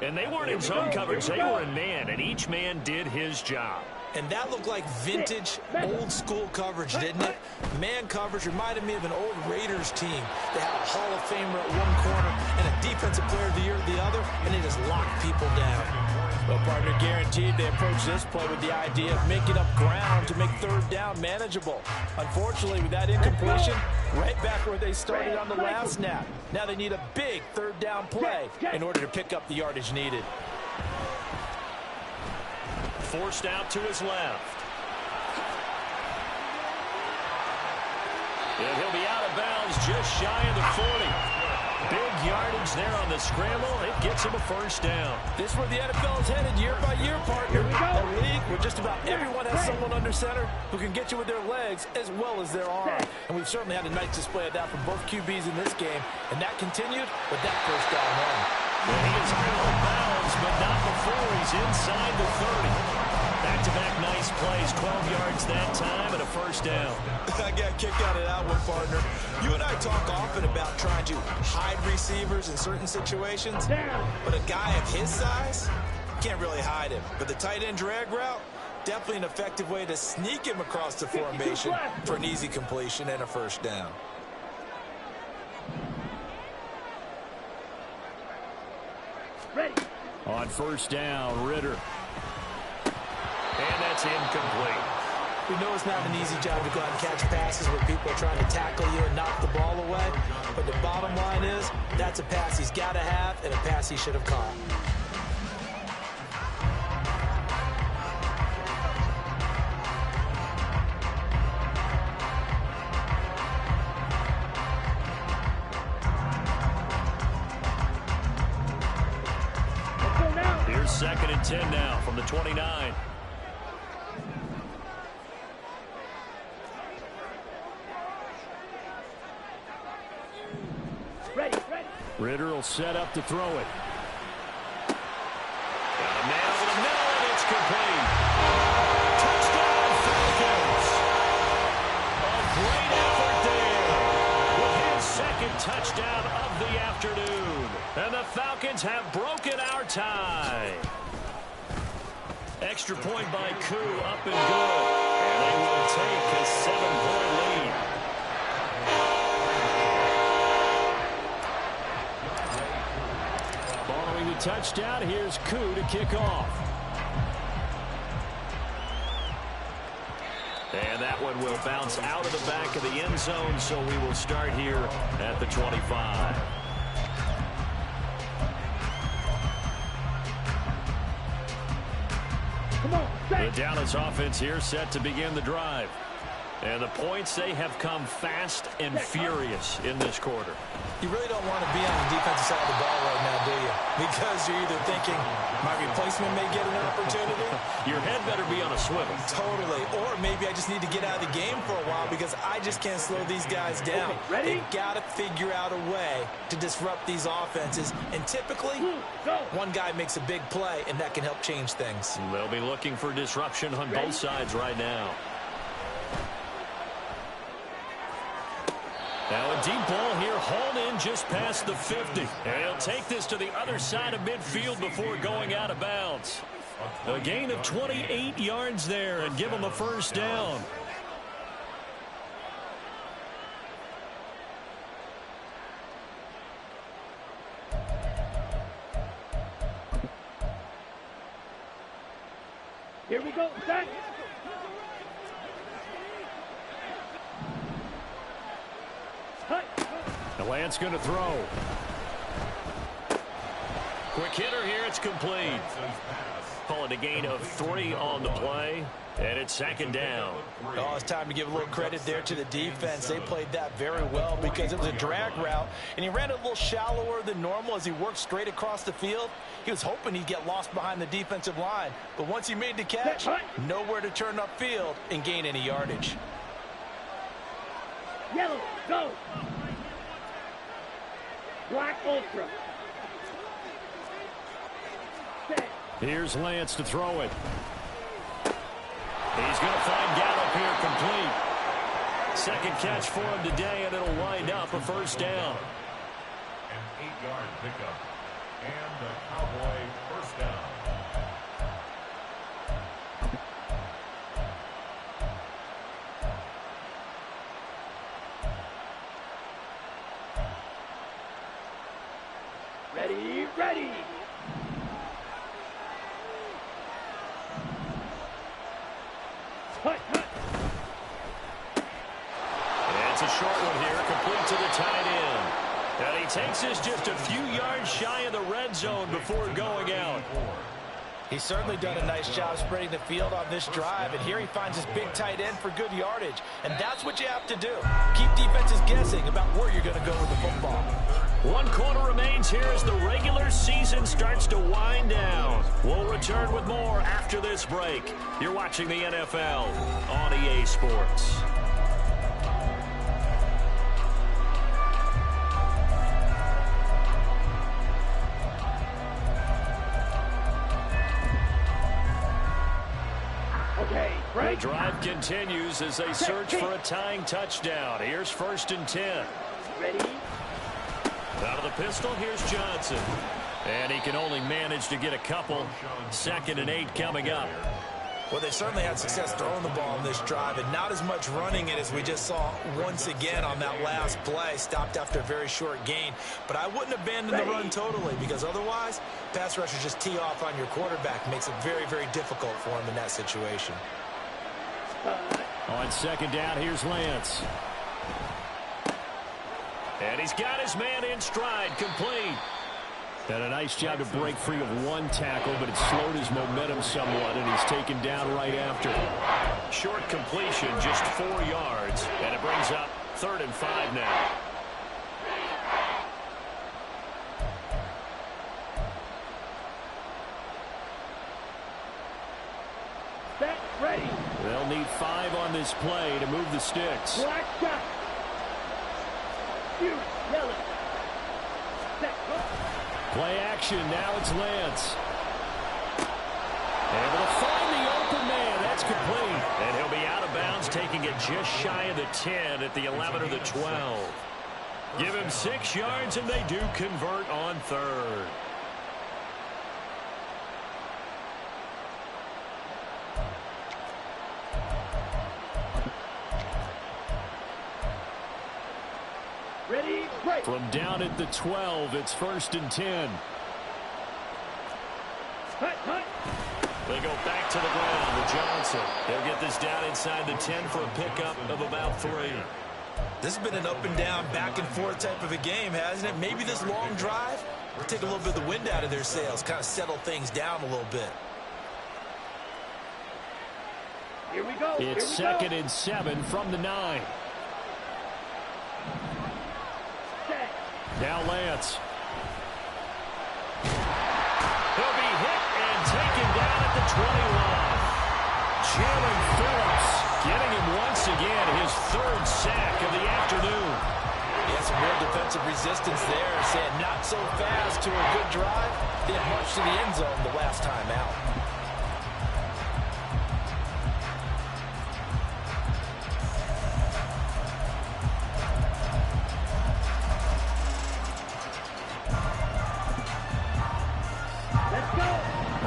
And they weren't in zone coverage. They were in man, and each man did his job. And that looked like vintage, old-school coverage, didn't it? Man coverage reminded me of an old Raiders team. They had a Hall of Famer at one corner and a Defensive Player of the Year at the other, and they just locked people down. Well, partner, guaranteed they approach this play with the idea of making up ground to make 3rd down manageable. Unfortunately, with that incompletion, right back where they started on the last snap. Now they need a big 3rd down play in order to pick up the yardage needed. Forced out to his left. And he'll be out of bounds just shy of the 40. Big yardage there on the scramble. It gets him a 1st down. This is where the NFL is headed year by year, partner. A league where just about everyone has someone under center who can get you with their legs as well as their arm. And we've certainly had a nice display of that from both QBs in this game. And that continued with that 1st down run. Well, he is out of bounds, but not before he's inside the 30. Back-to-back nice plays, 12 yards that time and a 1st down. I got a kick out of that one, partner. You and I talk often about trying to hide receivers in certain situations, but a guy of his size, can't really hide him. But the tight end drag route, definitely an effective way to sneak him across the formation for an easy completion and a 1st down. Ready. On 1st down, Ritter. And that's incomplete. We know it's not an easy job to go out and catch passes where people are trying to tackle you and knock the ball away. But the bottom line is, that's a pass he's got to have and a pass he should have caught. Let's go now. Here's 2nd and 10 now from the 29. Ritter will set up to throw it. Got a man over the middle, and it's complete. Touchdown, Falcons. A great effort there with his second touchdown of the afternoon. And the Falcons have broken our tie. Extra point by Koo, up and good. And they will take a 7-point lead. Following the touchdown, here's Koo to kick off. And that one will bounce out of the back of the end zone, so we will start here at the 25. The Dallas offense here set to begin the drive. And the points, they have come fast and furious in this quarter. You really don't want to be on the defensive side of the ball right now, do you? Because you're either thinking, my replacement may get an opportunity. Your head better be on a swivel. Totally. Or maybe I just need to get out of the game for a while because I just can't slow these guys down. Okay, ready? They've got to figure out a way to disrupt these offenses. And typically, one guy makes a big play, and that can help change things. They'll be looking for disruption on both sides right now. Now a deep ball here, hauled in just past the 50. And he'll take this to the other side of midfield before going out of bounds. A gain of 28 yards there and give him a first down. Here we go, set. Lance going to throw. Quick hitter here, it's complete. Call it a gain of 3 on the play, and it's second down. Oh, it's time to give a little credit there to the defense. They played that very well because it was a drag route, and he ran it a little shallower than normal as he worked straight across the field. He was hoping he'd get lost behind the defensive line, but once he made the catch, nowhere to turn upfield and gain any yardage. Yellow, go. Black Ultra. Set. Here's Lance to throw it. He's going to find Gallup here complete. Second catch for him today, and it'll wind up a first down. An 8-yard pickup. And the Cowboy first down. Ready, ready. Hut, hut. And it's a short one here, complete to the tight end. And he takes this just a few yards shy of the red zone before going out. He's certainly done a nice job spreading the field on this drive, and here he finds his big tight end for good yardage. And that's what you have to do. Keep defenses guessing about where you're going to go with the football. 1 quarter remains here as the regular season starts to wind down. We'll return with more after this break. You're watching the NFL on EA Sports. The drive continues as they search for a tying touchdown. Here's 1st and 10. Ready? Out of the pistol, here's Johnson. And he can only manage to get a couple. 2nd and 8 coming up. Well, they certainly had success throwing the ball on this drive, and not as much running it as we just saw once again on that last play. Stopped after a very short gain. But I wouldn't abandon the run totally, because otherwise, pass rushers just tee off on your quarterback. Makes it very, very difficult for him in that situation. On 2nd down, here's Lance. And he's got his man in stride, complete. Done a nice job to break free of 1 tackle, but it slowed his momentum somewhat, and he's taken down right after. Short completion, just 4 yards, and it brings up 3rd and 5 now. Set, ready. They'll need 5 on this play to move the sticks. Black shot. Shoot, yellow. Set. Play action. Now it's Lance. Able to find the open man. That's complete. And he'll be out of bounds, taking it just shy of the 10 at the 11 or the 12. Give him 6 yards, and they do convert on third. Ready, break. From down at the 12, it's 1st and 10. Hut, hut. They go back to the ground with Johnson. He'll get this down inside the 10 for a pickup of about 3. This has been an up and down, back and forth type of a game, hasn't it? Maybe this long drive will take a little bit of the wind out of their sails, kind of settle things down a little bit. Here we go. It's 2nd and 7 from the 9. Set. Now Lance. He'll be hit and taken down at the 21. Jalen Phillips getting him once again his 3rd sack of the afternoon. Yeah, some real defensive resistance there. Saying not so fast to a good drive. Didn't march to the end zone the last time out.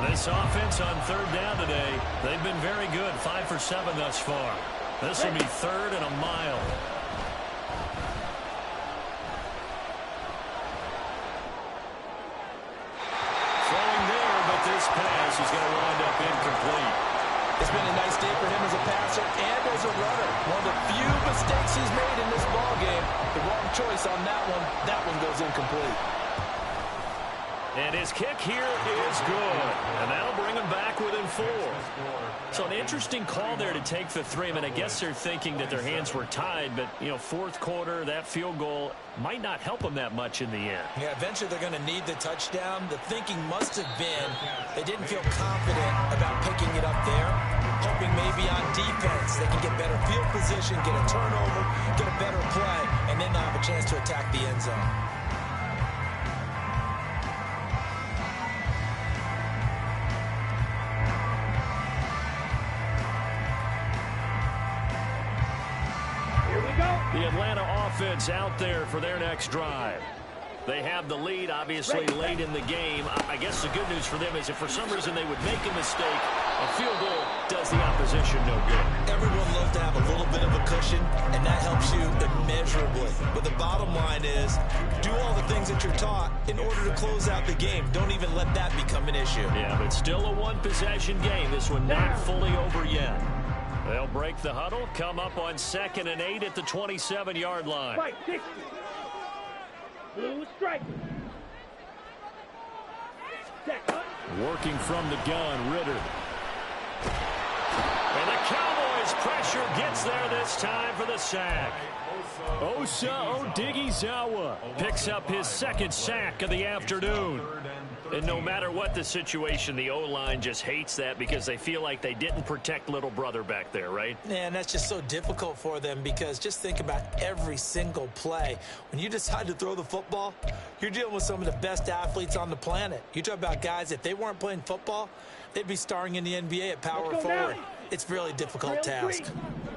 This offense on 3rd down today, they've been very good. 5 for 7 thus far. This will be 3rd and a mile. Throwing there, but this pass is going to wind up incomplete. It's been a nice day for him as a passer and as a runner. One of the few mistakes he's made in this ballgame. The wrong choice on that one. That one goes incomplete. And his kick here is good. And that'll bring him back within 4. So an interesting call there to take the 3. I mean, I guess they're thinking that their hands were tied, but, you know, 4th quarter, that field goal might not help them that much in the end. Yeah, eventually they're going to need the touchdown. The thinking must have been they didn't feel confident about picking it up there, hoping maybe on defense they can get better field position, get a turnover, get a better play, and then they'll have a chance to attack the end zone. The Atlanta offense out there for their next drive. They have the lead, obviously, late in the game. I guess the good news for them is if for some reason they would make a mistake, a field goal does the opposition no good. Everyone loves to have a little bit of a cushion, and that helps you immeasurably. But the bottom line is, do all the things that you're taught in order to close out the game. Don't even let that become an issue. Yeah, but still a one-possession game. This one not fully over yet. They'll break the huddle, come up on 2nd and 8 at the 27-yard line. Fight 60. Blue strike. Working from the gun, Ritter. And the Cowboys pressure gets there this time for the sack. Osa Odighizuwa picks up his 2nd sack of the afternoon. And no matter what the situation, the O-line just hates that because they feel like they didn't protect little brother back there, right? Yeah, and that's just so difficult for them because just think about every single play. When you decide to throw the football, you're dealing with some of the best athletes on the planet. You talk about guys, if they weren't playing football, they'd be starring in the NBA at power forward. It's a really difficult task.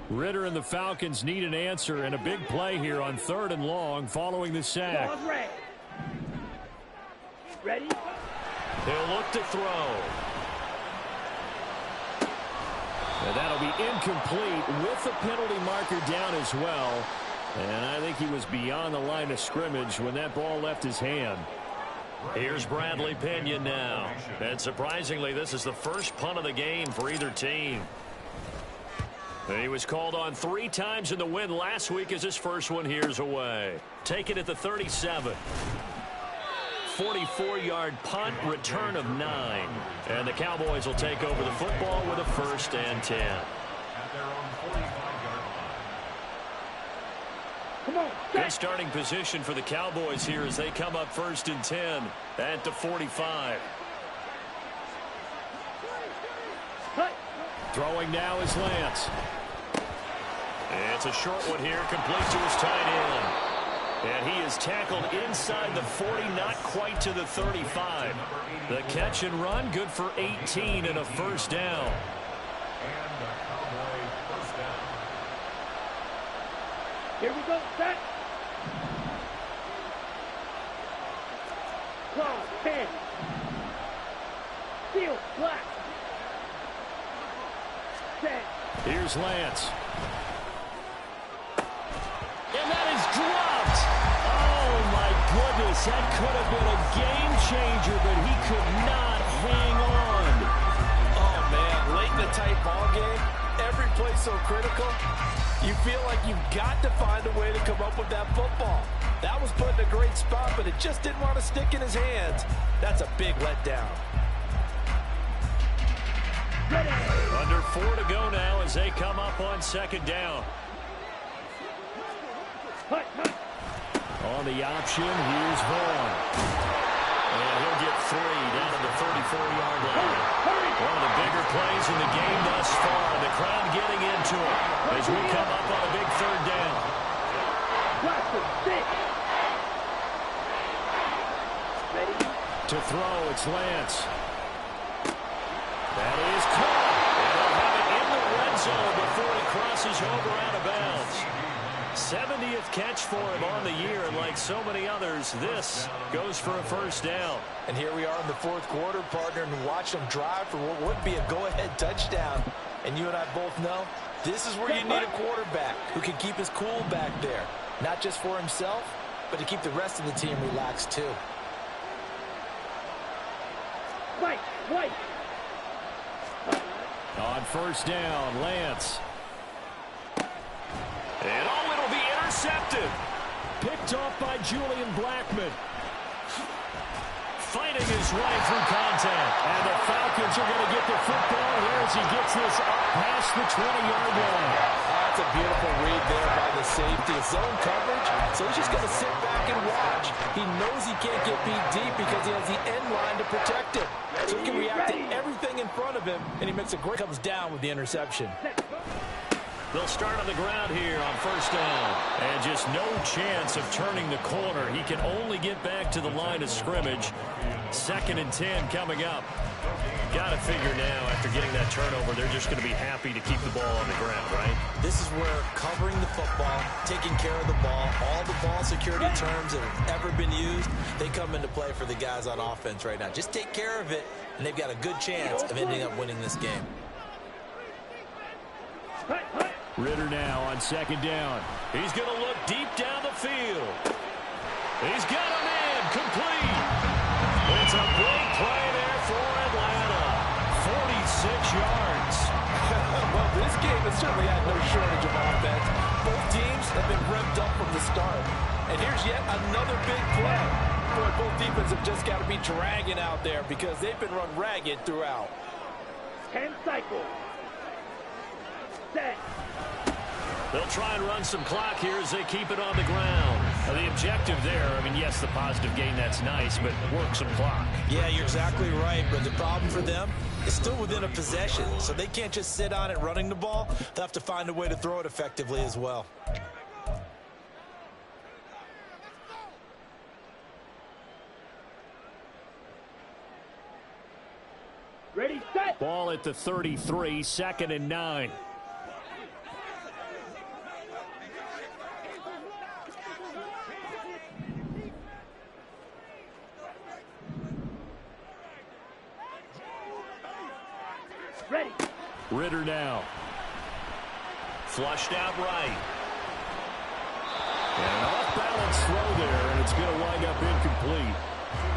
Ritter and the Falcons need an answer and a big play here on 3rd and long following the sack. Ready? He'll look to throw. And that'll be incomplete with the penalty marker down as well. And I think he was beyond the line of scrimmage when that ball left his hand. Here's Bradley Pinion now. And surprisingly, this is the first punt of the game for either team. He was called on 3 times in the win last week as his first one here's away. Take it at the 37. 44-yard punt, return of 9. And the Cowboys will take over the football with a 1st and 10. At their own 45-yard line. Come on. Good starting position for the Cowboys here as they come up 1st and 10 at the 45. Throwing now is Lance. It's a short one here, complete to his tight end. And he is tackled inside the 40, not quite to the 35. The catch and run, good for 18 and a first down. And the Cowboy first down. Here we go, set. Claw, 10. Field, black. Set. Here's Lance. And that is dropped. Oh, my goodness. That could have been a game changer, but he could not hang on. Oh, man, late in the tight ball game, every play so critical, you feel like you've got to find a way to come up with that football. That was put in a great spot, but it just didn't want to stick in his hands. That's a big letdown. Under 4 to go now as they come up on second down. On the option, here's Vaughn. And he'll get 3 down to the 34-yard line. One of the bigger plays in the game thus far. The crowd getting into it as we come up on a big third down. Ready? To throw, it's Lance. That is caught. And they'll have it in the red zone before he crosses over out of bounds. 70th catch for him on the year, and like so many others, this goes for a first down. And here we are in the fourth quarter, partner, and watch them drive for what would be a go-ahead touchdown. And you and I both know this is where you need a quarterback who can keep his cool back there, not just for himself, but to keep the rest of the team relaxed too. White. On first down, Lance. And it'll be intercepted. Picked off by Julian Blackman. Fighting his way through contact. And the Falcons are going to get the football here as he gets this up past the 20-yard line. That's a beautiful read there by the safety. Zone coverage, so he's just going to sit back and watch. He knows he can't get beat deep because he has the end line to protect him. So he can react to everything in front of him, and he makes a great comes down with the interception. They'll start on the ground here on first down. And just no chance of turning the corner. He can only get back to the line of scrimmage. 2nd and 10 coming up. Got to figure now, after getting that turnover, they're just going to be happy to keep the ball on the ground, right? This is where covering the football, taking care of the ball, all the ball security terms that have ever been used, they come into play for the guys on offense right now. Just take care of it, and they've got a good chance of ending up winning this game. Ritter now on second down. He's going to look deep down the field. He's got a man complete. It's a great play there for Atlanta. 46 yards. Well, this game has certainly had no shortage of offense. Both teams have been revved up from the start. And here's yet another big play. Boy, both defenses have just got to be dragging out there because they've been run ragged throughout. 10 cycles. Set. They'll try and run some clock here as they keep it on the ground. Now, the objective there, I mean, yes, the positive gain, that's nice, but work some clock. Yeah, you're exactly right, but the problem for them is still within a possession, so they can't just sit on it running the ball. They'll have to find a way to throw it effectively as well. Ready, set. Ball at the 33, 2nd and 9. Ready. Ritter now. Flushed out right. And an off-balance throw there, and it's going to wind up incomplete.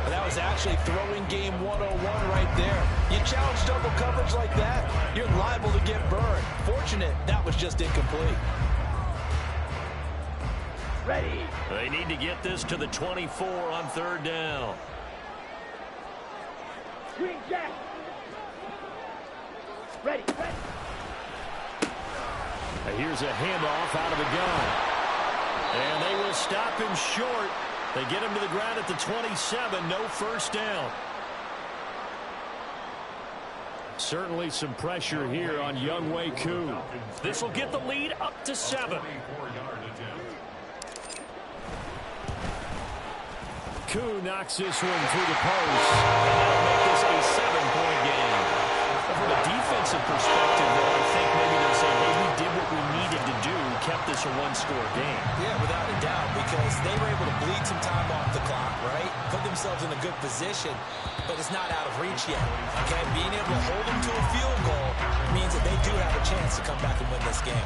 And that was actually throwing game 101 right there. You challenge double coverage like that, you're liable to get burned. Fortunate, that was just incomplete. Ready. They need to get this to the 24 on 3rd down. Green jack. Ready. Here's a handoff out of the gun. And they will stop him short. They get him to the ground at the 27. No first down. Certainly some pressure here on Younghoe Koo. This will get the lead up to 7. Koo knocks this one through the post. And that'll make this a 7-point game. From a defensive perspective, though, I think maybe they're saying, hey, we did what we needed to do, kept this a one-score game. Yeah, without a doubt, because they were able to bleed some time off the clock, right? Put themselves in a good position, but it's not out of reach yet. Okay, being able to hold them to a field goal means that they do have a chance to come back and win this game.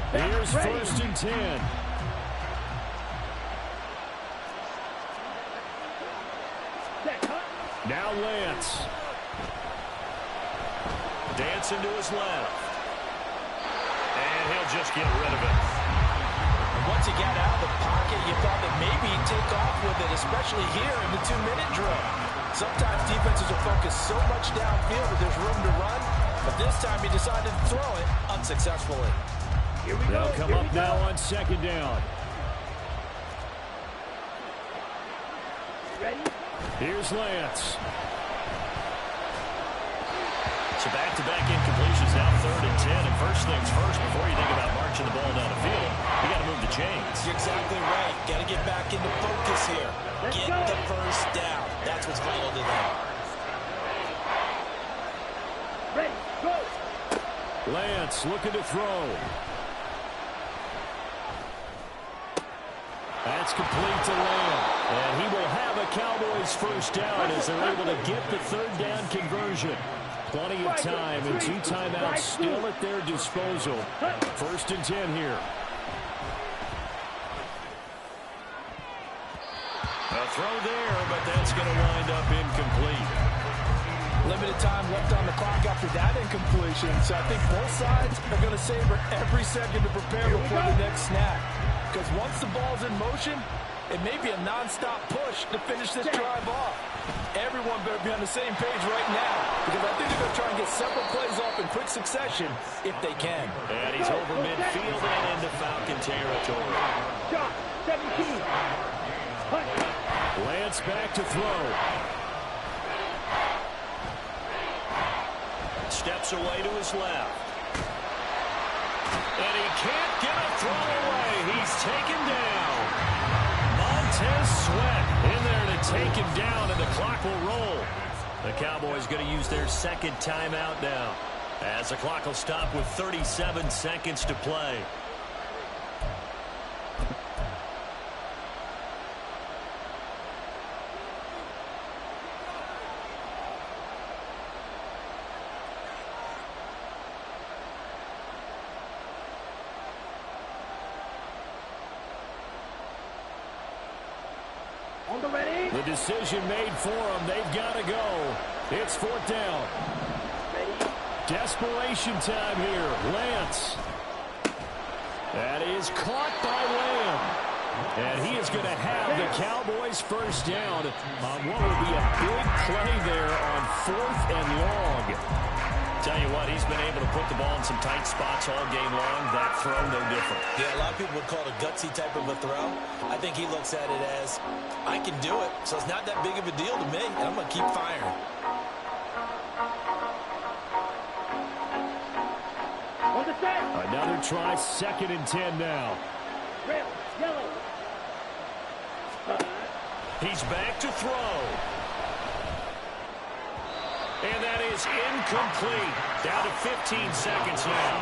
Here's 1st and 10. Now Lance. Dancing to his left. And he'll just get rid of it. Once he got out of the pocket, you thought that maybe he'd take off with it, especially here in the 2-minute drill. Sometimes defenses will focus so much downfield that there's room to run, but this time he decided to throw it unsuccessfully. They'll come up now on 2nd down. Ready? Here's Lance. So back-to-back incompletions now 3rd and 10. And first things first, before you think about marching the ball down the field, you got to move the chains. You're exactly right. Got to get back into focus here. Get the first down. That's what's vital to them. Ready, go! Lance looking to throw. That's complete to Lamb. And he will have a Cowboys first down as they're able to get the 3rd down conversion. Plenty of time and 2 timeouts still at their disposal. 1st and 10 here. A throw there, but that's going to wind up incomplete. Limited time left on the clock after that incompletion, so I think both sides are going to savor every second to prepare before the next snap. Because once the ball's in motion, it may be a non-stop push to finish this drive off. Everyone better be on the same page right now, because I think they're going to try and get several plays off in quick succession if they can. And he's over midfield and into Falcon territory. Shot, 17. Punch. Lance back to throw. Steps away to his left. And he can't get a throw away. He's taken down. Montez Sweat in there to take him down, and the clock will roll. The Cowboys going to use their 2nd timeout now, as the clock will stop with 37 seconds to play. On the ready. The decision made for them. They've got to go. It's 4th down. Ready. Desperation time here. Lance. That is caught by Lamb. And he is going to have the Cowboys first down on what will be a big play there on 4th and long. Tell you what, he's been able to put the ball in some tight spots all game long. That throw, no different. Yeah, a lot of people would call it a gutsy type of a throw. I think he looks at it as, I can do it, so it's not that big of a deal to me, and I'm going to keep firing. On the set. Another try, 2nd and 10 now. Red, yellow. He's back to throw. And that is incomplete. Down to 15 seconds now.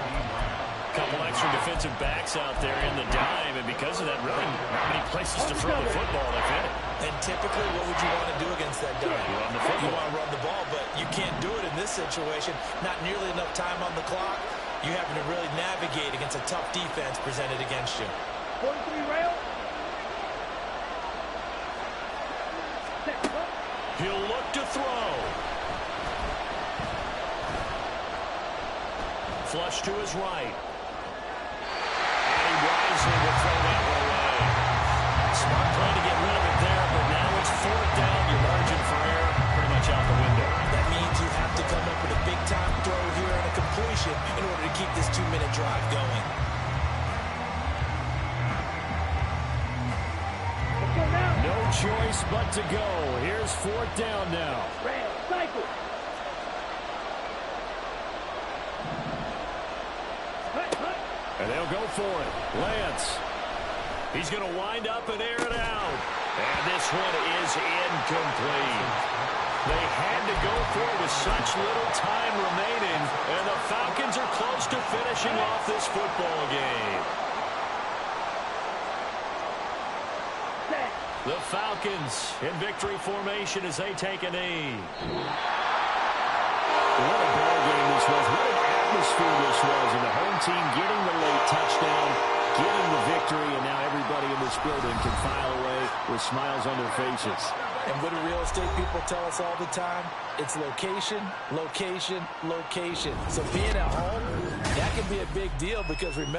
Couple extra defensive backs out there in the dime, and because of that, really not many places to throw the football if any. And typically, what would you want to do against that dime? Run the football. You want to run the ball, but you can't do it in this situation. Not nearly enough time on the clock. You having to really navigate against a tough defense presented against you. 43 rail. He'll look to throw. Flush to his right. And he wisely will throw that one away. Smart play to get rid of it there, but now it's 4th down. Your margin for error pretty much out the window. That means you have to come up with a big-time throw here and a completion in order to keep this 2-minute drive going. No choice but to go. Here's 4th down now. Rail. Cycle. And they'll go for it. Lance. He's going to wind up and air it out. And this one is incomplete. They had to go for it with such little time remaining, and the Falcons are close to finishing off this football game. The Falcons in victory formation as they take a knee. What a ball game this was. What an atmosphere this was. And the home team getting the late touchdown, getting the victory, and now everybody in this building can file away with smiles on their faces. And what do real estate people tell us all the time? It's location, location, location. So being at home, that can be a big deal because remember,